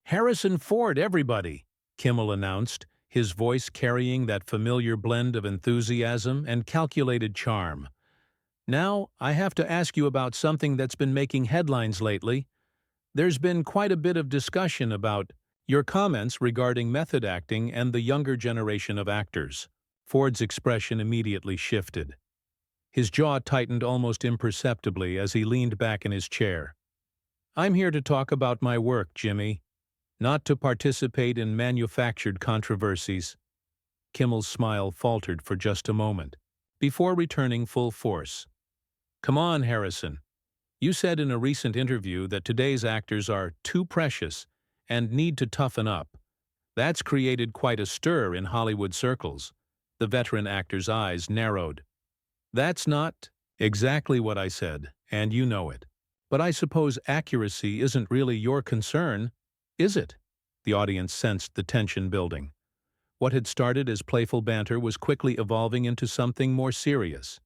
Harrison Ford, everybody, Kimmel announced, his voice carrying that familiar blend of enthusiasm and calculated charm. Now, I have to ask you about something that's been making headlines lately. There's been quite a bit of discussion about your comments regarding method acting and the younger generation of actors. Ford's expression immediately shifted. His jaw tightened almost imperceptibly as he leaned back in his chair. I'm here to talk about my work, Jimmy, not to participate in manufactured controversies. Kimmel's smile faltered for just a moment, before returning full force. Come on, Harrison. You said in a recent interview that today's actors are too precious and need to toughen up. That's created quite a stir in Hollywood circles. The veteran actor's eyes narrowed. That's not exactly what I said, and you know it. But I suppose accuracy isn't really your concern, is it? The audience sensed the tension building. What had started as playful banter was quickly evolving into something more serious.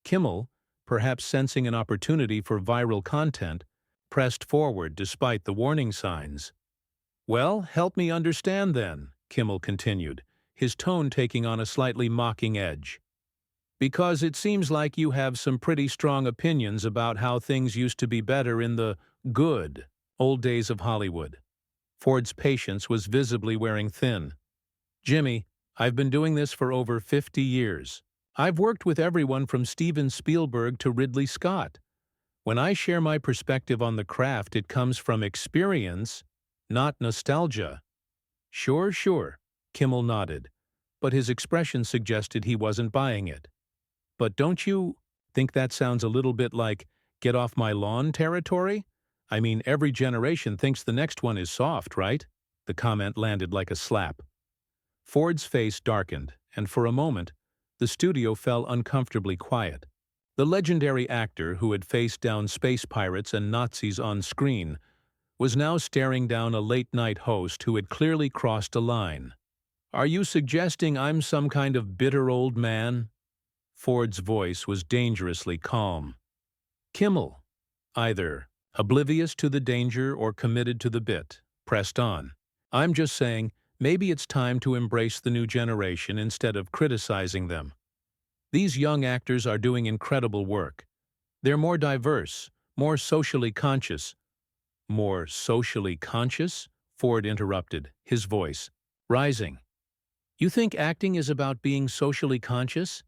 Kimmel, perhaps sensing an opportunity for viral content, pressed forward despite the warning signs. Well, help me understand then, Kimmel continued, his tone taking on a slightly mocking edge. Because it seems like you have some pretty strong opinions about how things used to be better in the good old days of Hollywood. Ford's patience was visibly wearing thin. Jimmy, I've been doing this for over 50 years. I've worked with everyone from Steven Spielberg to Ridley Scott. When I share my perspective on the craft, it comes from experience, not nostalgia. Sure, Kimmel nodded, but his expression suggested he wasn't buying it. But don't you think that sounds a little bit like get off my lawn territory? I mean, every generation thinks the next one is soft, right? The comment landed like a slap. Ford's face darkened, and for a moment, the studio fell uncomfortably quiet. The legendary actor who had faced down space pirates and Nazis on screen was now staring down a late-night host who had clearly crossed a line. Are you suggesting I'm some kind of bitter old man? Ford's voice was dangerously calm. Kimmel, either oblivious to the danger or committed to the bit, pressed on. I'm just saying, maybe it's time to embrace the new generation instead of criticizing them. These young actors are doing incredible work. They're more diverse, more socially conscious. More socially conscious? Ford interrupted, his voice rising. You think acting is about being socially conscious?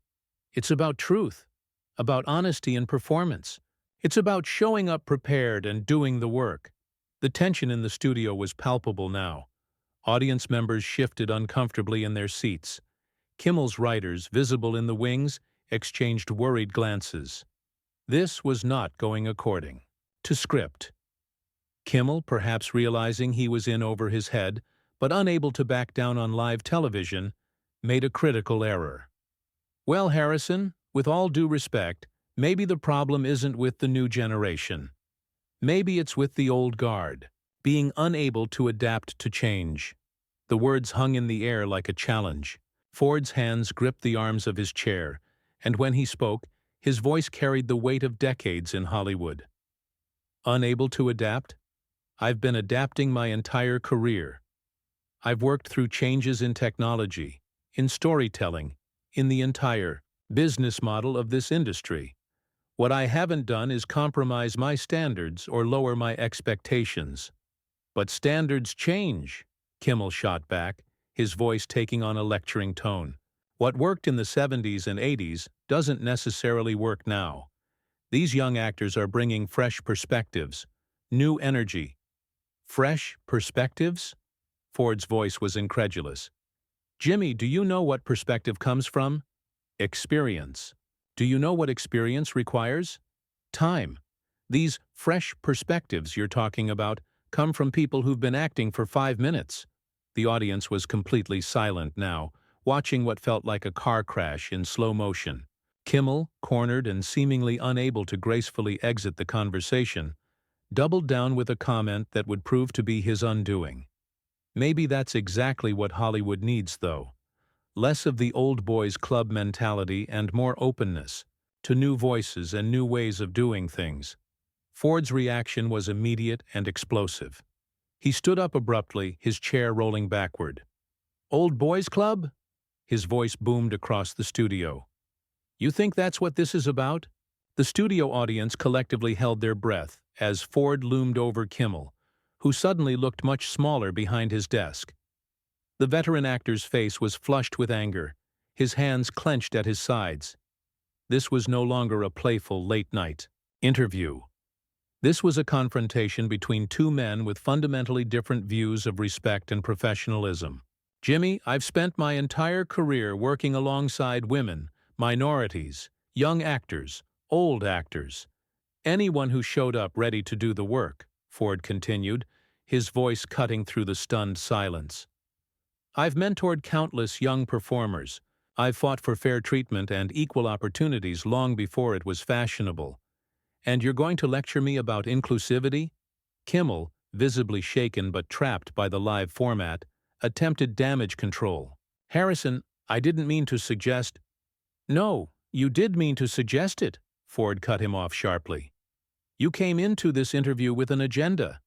It's about truth, about honesty in performance. It's about showing up prepared and doing the work. The tension in the studio was palpable now. Audience members shifted uncomfortably in their seats. Kimmel's writers, visible in the wings, exchanged worried glances. This was not going according to script. Kimmel, perhaps realizing he was in over his head, but unable to back down on live television, made a critical error. Well, Harrison, with all due respect, maybe the problem isn't with the new generation. Maybe it's with the old guard, being unable to adapt to change. The words hung in the air like a challenge. Ford's hands gripped the arms of his chair, and when he spoke, his voice carried the weight of decades in Hollywood. Unable to adapt? I've been adapting my entire career. I've worked through changes in technology, in storytelling, in the entire business model of this industry. What I haven't done is compromise my standards or lower my expectations. But standards change, Kimmel shot back, his voice taking on a lecturing tone. What worked in the 70s and 80s doesn't necessarily work now. These young actors are bringing fresh perspectives, new energy. Fresh perspectives? Ford's voice was incredulous. Jimmy, do you know what perspective comes from? Experience. Do you know what experience requires? Time. These fresh perspectives you're talking about come from people who've been acting for 5 minutes. The audience was completely silent now, watching what felt like a car crash in slow motion. Kimmel, cornered and seemingly unable to gracefully exit the conversation, doubled down with a comment that would prove to be his undoing. Maybe that's exactly what Hollywood needs, though. Less of the old boys club mentality and more openness to new voices and new ways of doing things. Ford's reaction was immediate and explosive. He stood up abruptly, his chair rolling backward. "Old boys club?" His voice boomed across the studio. "You think that's what this is about?" The studio audience collectively held their breath as Ford loomed over Kimmel, who suddenly looked much smaller behind his desk. The veteran actor's face was flushed with anger, his hands clenched at his sides. This was no longer a playful late-night interview. This was a confrontation between two men with fundamentally different views of respect and professionalism. "Jimmy, I've spent my entire career working alongside women, minorities, young actors, old actors. Anyone who showed up ready to do the work," Ford continued, his voice cutting through the stunned silence. "I've mentored countless young performers. I've fought for fair treatment and equal opportunities long before it was fashionable. And you're going to lecture me about inclusivity?" Kimmel, visibly shaken but trapped by the live format, attempted damage control. "Harrison, I didn't mean to suggest—" "No, you did mean to suggest it," Ford cut him off sharply. "You came into this interview with an agenda.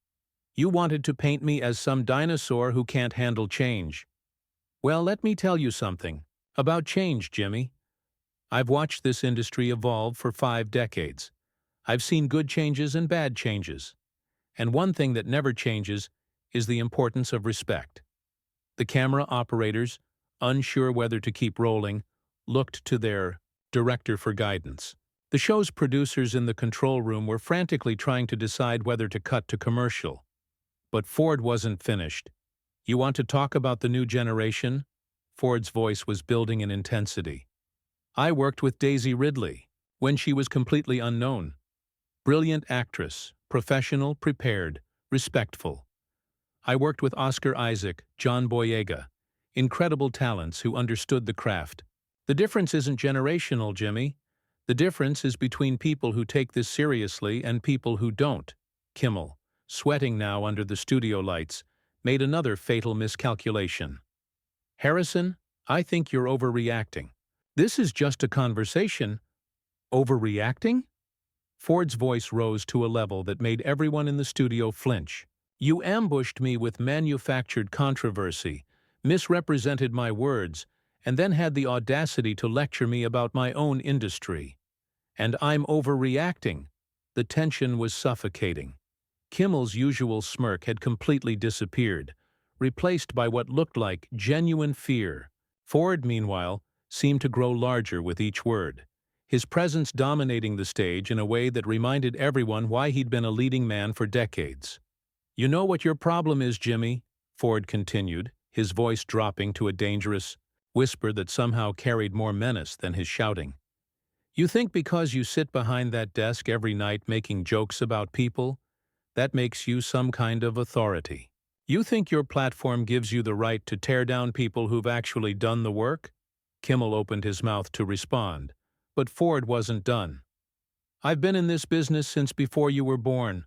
You wanted to paint me as some dinosaur who can't handle change. Well, let me tell you something about change, Jimmy. I've watched this industry evolve for 5 decades. I've seen good changes and bad changes. And one thing that never changes is the importance of respect." The camera operators, unsure whether to keep rolling, looked to their director for guidance. The show's producers in the control room were frantically trying to decide whether to cut to commercial. But Ford wasn't finished. "You want to talk about the new generation?" Ford's voice was building in intensity. "I worked with Daisy Ridley when she was completely unknown. Brilliant actress, professional, prepared, respectful. I worked with Oscar Isaac, John Boyega, incredible talents who understood the craft. The difference isn't generational, Jimmy. The difference is between people who take this seriously and people who don't." Kimmel, sweating now under the studio lights, made another fatal miscalculation. "Harrison, I think you're overreacting. This is just a conversation." "Overreacting?" Ford's voice rose to a level that made everyone in the studio flinch. "You ambushed me with manufactured controversy, misrepresented my words, and then had the audacity to lecture me about my own industry. And I'm overreacting." The tension was suffocating. Kimmel's usual smirk had completely disappeared, replaced by what looked like genuine fear. Ford, meanwhile, seemed to grow larger with each word, his presence dominating the stage in a way that reminded everyone why he'd been a leading man for decades. "You know what your problem is, Jimmy," Ford continued, his voice dropping to a dangerous whisper that somehow carried more menace than his shouting. "You think because you sit behind that desk every night making jokes about people, that makes you some kind of authority. You think your platform gives you the right to tear down people who've actually done the work?" Kimmel opened his mouth to respond, but Ford wasn't done. "I've been in this business since before you were born.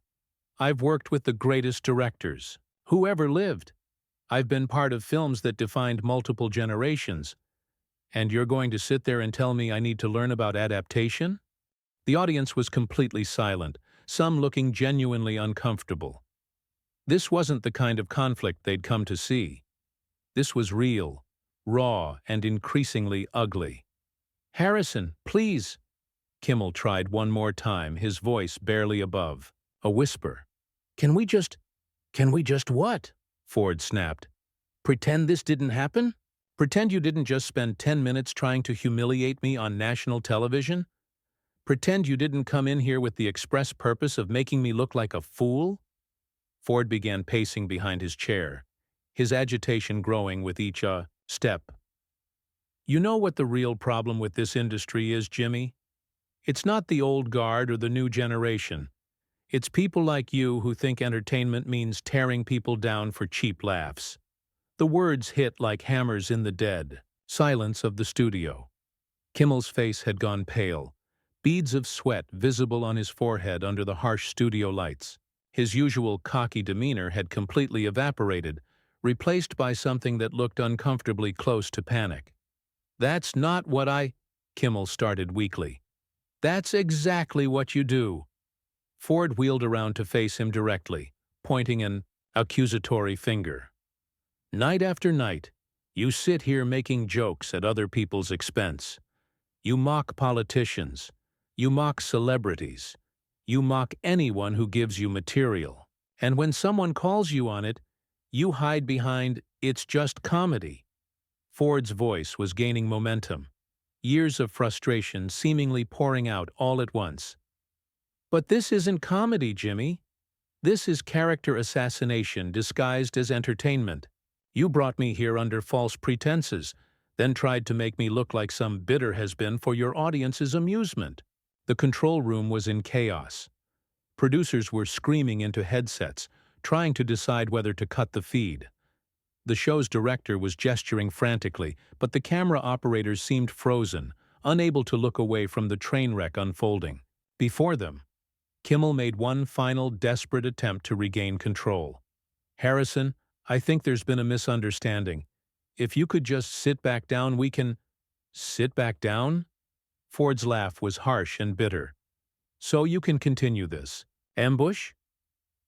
I've worked with the greatest directors who ever lived. I've been part of films that defined multiple generations. And you're going to sit there and tell me I need to learn about adaptation?" The audience was completely silent, some looking genuinely uncomfortable. This wasn't the kind of conflict they'd come to see. This was real, raw, and increasingly ugly. "Harrison, please!" Kimmel tried one more time, his voice barely above a whisper. Can we just what?" Ford snapped. "Pretend this didn't happen? Pretend you didn't just spend 10 minutes trying to humiliate me on national television? Pretend you didn't come in here with the express purpose of making me look like a fool?" Ford began pacing behind his chair, his agitation growing with each step. "You know what the real problem with this industry is, Jimmy? It's not the old guard or the new generation. It's people like you who think entertainment means tearing people down for cheap laughs." The words hit like hammers in the dead silence of the studio. Kimmel's face had gone pale, beads of sweat visible on his forehead under the harsh studio lights. His usual cocky demeanor had completely evaporated, replaced by something that looked uncomfortably close to panic. "That's not what Kimmel started weakly. "That's exactly what you do." Ford wheeled around to face him directly, pointing an Accusatory finger. Night after night, you sit here making jokes at other people's expense. You mock politicians. You mock celebrities. You mock anyone who gives you material. And when someone calls you on it, you hide behind, "It's just comedy." Ford's voice was gaining momentum, years of frustration seemingly pouring out all at once. "But this isn't comedy, Jimmy. This is character assassination disguised as entertainment. You brought me here under false pretenses, then tried to make me look like some bitter has-been for your audience's amusement." The control room was in chaos. Producers were screaming into headsets, trying to decide whether to cut the feed. The show's director was gesturing frantically, but the camera operators seemed frozen, unable to look away from the train wreck unfolding. Before them, Kimmel made one final desperate attempt to regain control. "Harrison, I think there's been a misunderstanding. If you could just sit back down, we can—" "Sit back down?" Ford's laugh was harsh and bitter. "So you can continue this ambush?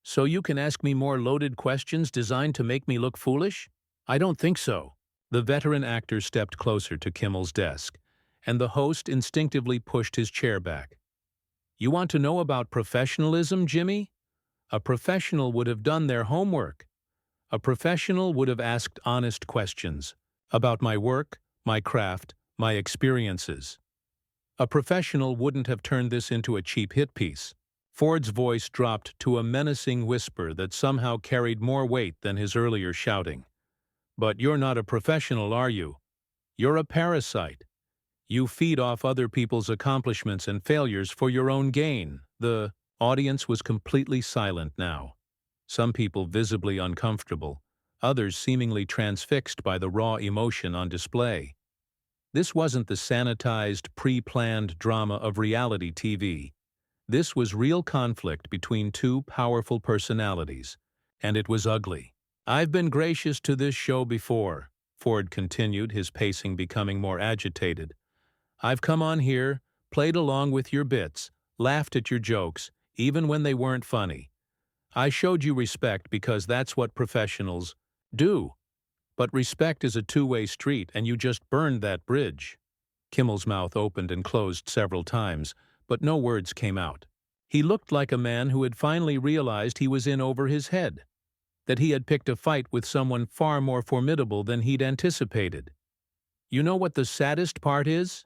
So you can ask me more loaded questions designed to make me look foolish? I don't think so." The veteran actor stepped closer to Kimmel's desk, and the host instinctively pushed his chair back. "You want to know about professionalism, Jimmy? A professional would have done their homework. A professional would have asked honest questions about my work, my craft, my experiences. A professional wouldn't have turned this into a cheap hit piece." Ford's voice dropped to a menacing whisper that somehow carried more weight than his earlier shouting. "But you're not a professional, are you? You're a parasite. You feed off other people's accomplishments and failures for your own gain." The audience was completely silent now. Some people visibly uncomfortable, others seemingly transfixed by the raw emotion on display. This wasn't the sanitized, pre-planned drama of reality TV. This was real conflict between two powerful personalities, and it was ugly. "I've been gracious to this show before," Ford continued, his pacing becoming more agitated. "I've come on here, played along with your bits, laughed at your jokes, even when they weren't funny. I showed you respect because that's what professionals do. But respect is a two-way street, and you just burned that bridge." Kimmel's mouth opened and closed several times, but no words came out. He looked like a man who had finally realized he was in over his head, that he had picked a fight with someone far more formidable than he'd anticipated. "You know what the saddest part is?"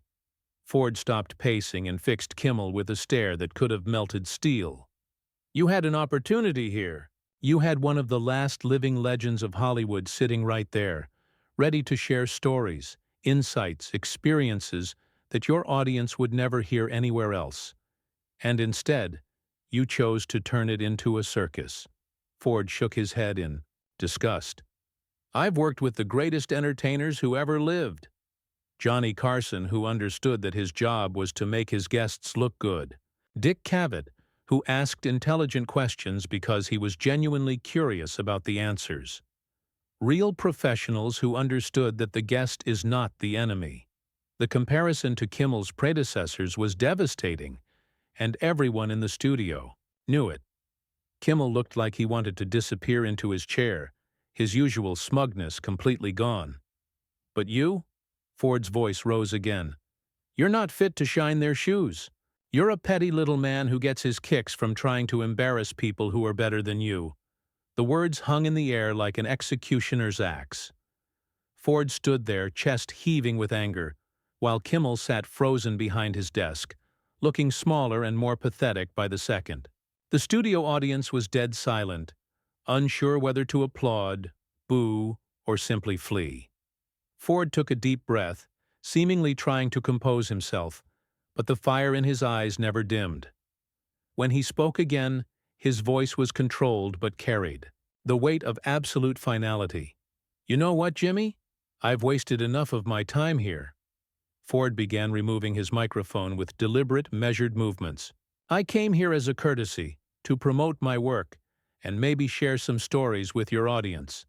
Ford stopped pacing and fixed Kimmel with a stare that could have melted steel. "You had an opportunity here. You had one of the last living legends of Hollywood sitting right there, ready to share stories, insights, experiences that your audience would never hear anywhere else. And instead, you chose to turn it into a circus." Ford shook his head in disgust. "I've worked with the greatest entertainers who ever lived. Johnny Carson, who understood that his job was to make his guests look good. Dick Cavett, who asked intelligent questions because he was genuinely curious about the answers. Real professionals who understood that the guest is not the enemy." The comparison to Kimmel's predecessors was devastating, and everyone in the studio knew it. Kimmel looked like he wanted to disappear into his chair, his usual smugness completely gone. "But you?" Ford's voice rose again. "You're not fit to shine their shoes. You're a petty little man who gets his kicks from trying to embarrass people who are better than you." The words hung in the air like an executioner's axe. Ford stood there, chest heaving with anger, while Kimmel sat frozen behind his desk, looking smaller and more pathetic by the second. The studio audience was dead silent, unsure whether to applaud, boo, or simply flee. Ford took a deep breath, seemingly trying to compose himself, but the fire in his eyes never dimmed. When he spoke again, his voice was controlled but carried the weight of absolute finality. "You know what, Jimmy? I've wasted enough of my time here." Ford began removing his microphone with deliberate, measured movements. "I came here as a courtesy, to promote my work, and maybe share some stories with your audience.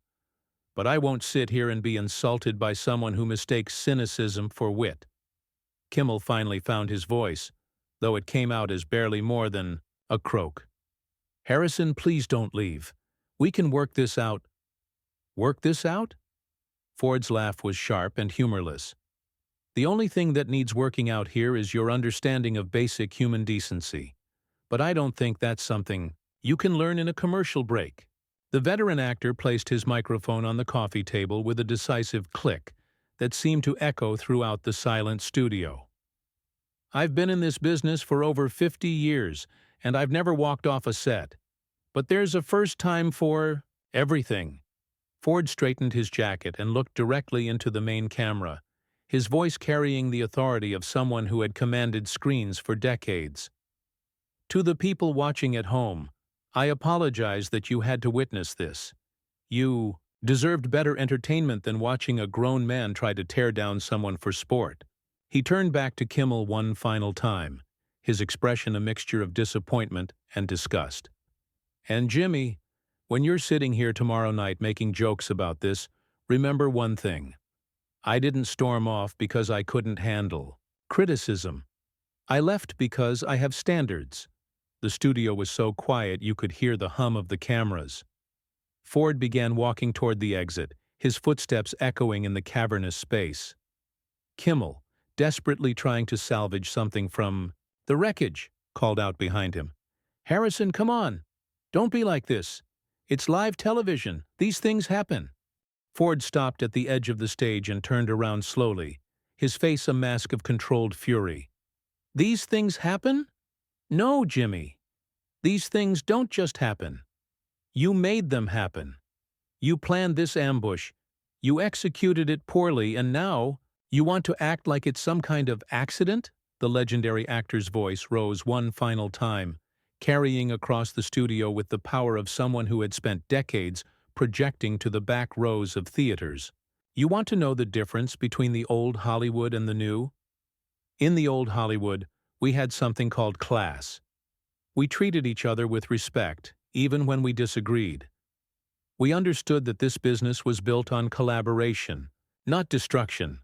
But I won't sit here and be insulted by someone who mistakes cynicism for wit." Kimmel finally found his voice, though it came out as barely more than a croak. "Harrison, please don't leave. We can work this out. Work this out? Ford's laugh was sharp and humorless. The only thing that needs working out here is your understanding of basic human decency. But I don't think that's something you can learn in a commercial break. The veteran actor placed his microphone on the coffee table with a decisive click that seemed to echo throughout the silent studio. I've been in this business for over 50 years, and I've never walked off a set. But there's a first time for everything. Ford straightened his jacket and looked directly into the main camera, his voice carrying the authority of someone who had commanded screens for decades. To the people watching at home, I apologize that you had to witness this. You deserved better entertainment than watching a grown man try to tear down someone for sport. He turned back to Kimmel one final time, his expression a mixture of disappointment and disgust. And Jimmy, when you're sitting here tomorrow night making jokes about this, remember one thing. I didn't storm off because I couldn't handle criticism. I left because I have standards. The studio was so quiet you could hear the hum of the cameras. Ford began walking toward the exit, his footsteps echoing in the cavernous space. Kimmel, desperately trying to salvage something from the wreckage, called out behind him. Harrison, come on! Don't be like this. It's live television. These things happen. Ford stopped at the edge of the stage and turned around slowly, his face a mask of controlled fury. These things happen? No, Jimmy. These things don't just happen. You made them happen. You planned this ambush. You executed it poorly, and now you want to act like it's some kind of accident? The legendary actor's voice rose one final time, carrying across the studio with the power of someone who had spent decades projecting to the back rows of theaters. You want to know the difference between the old Hollywood and the new? In the old Hollywood, we had something called class. We treated each other with respect, even when we disagreed. We understood that this business was built on collaboration, not destruction.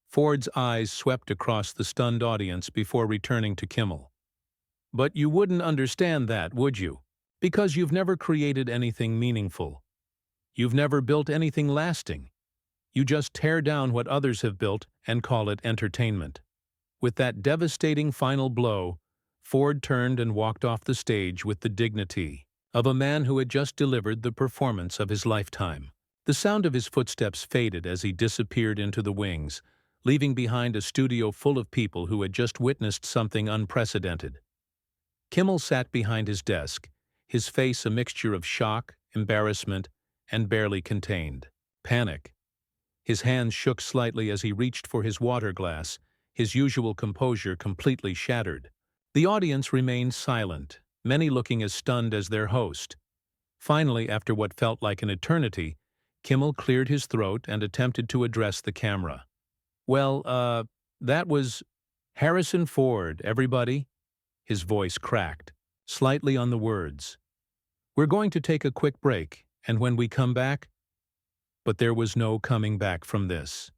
Ford's eyes swept across the stunned audience before returning to Kimmel. But you wouldn't understand that, would you? Because you've never created anything meaningful. You've never built anything lasting. You just tear down what others have built and call it entertainment. With that devastating final blow, Ford turned and walked off the stage with the dignity of a man who had just delivered the performance of his lifetime. The sound of his footsteps faded as he disappeared into the wings, leaving behind a studio full of people who had just witnessed something unprecedented. Kimmel sat behind his desk, his face a mixture of shock, embarrassment, and barely contained panic. His hands shook slightly as he reached for his water glass, his usual composure completely shattered. The audience remained silent, many looking as stunned as their host. Finally, after what felt like an eternity, Kimmel cleared his throat and attempted to address the camera. Well, that was Harrison Ford, everybody. His voice cracked, slightly on the words. We're going to take a quick break, and when we come back... But there was no coming back from this.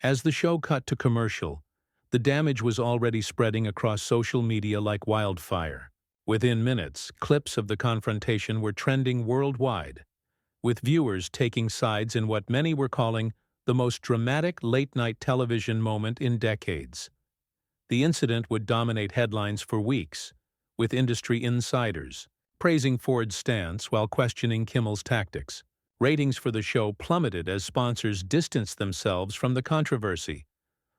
As the show cut to commercial, the damage was already spreading across social media like wildfire. Within minutes, clips of the confrontation were trending worldwide, with viewers taking sides in what many were calling the most dramatic late-night television moment in decades. The incident would dominate headlines for weeks, with industry insiders praising Ford's stance while questioning Kimmel's tactics. Ratings for the show plummeted as sponsors distanced themselves from the controversy.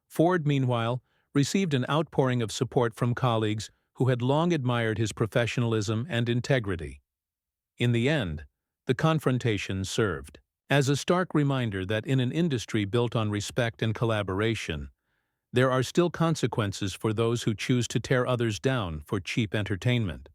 Ford, meanwhile, received an outpouring of support from colleagues who had long admired his professionalism and integrity. In the end, the confrontation served as a stark reminder that in an industry built on respect and collaboration, there are still consequences for those who choose to tear others down for cheap entertainment.